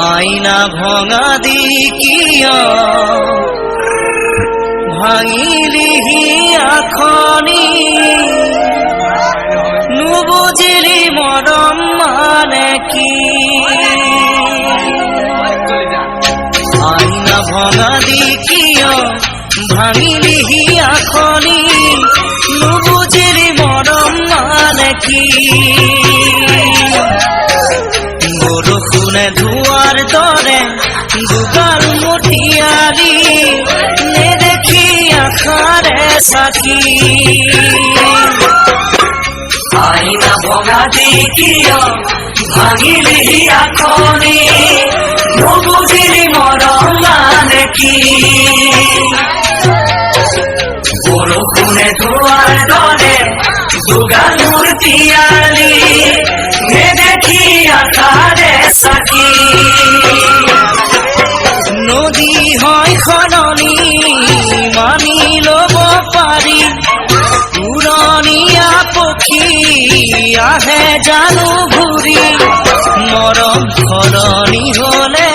আইনা ভঙা দি কিয় ভাঙিলিহি আখনি নুবুজিলি মৰম মানে কি আইনা ভঙা দি কিয় ভাঙিলিহি আখনি নুবুজিলি মৰম মানে কি বৰষুণে ধোঁৱাৰ দৰে দুগাল মতিয়ালি নেদেখি আশাৰে চাকি আইনা ভঙা দি কিয় ভাঙিলিহি আখনি নুবুজিলি মৰম মানে কি বৰষুণে ধোঁৱাৰ দৰে দুগাল মতিয়ালি নেদেখি আশাৰে চাকি নদী হয় সলনি মানি ল'ব পাৰি পুৰণীয়া পক্ষী আহে জানো ঘূৰি মৰম সলনি হ'লে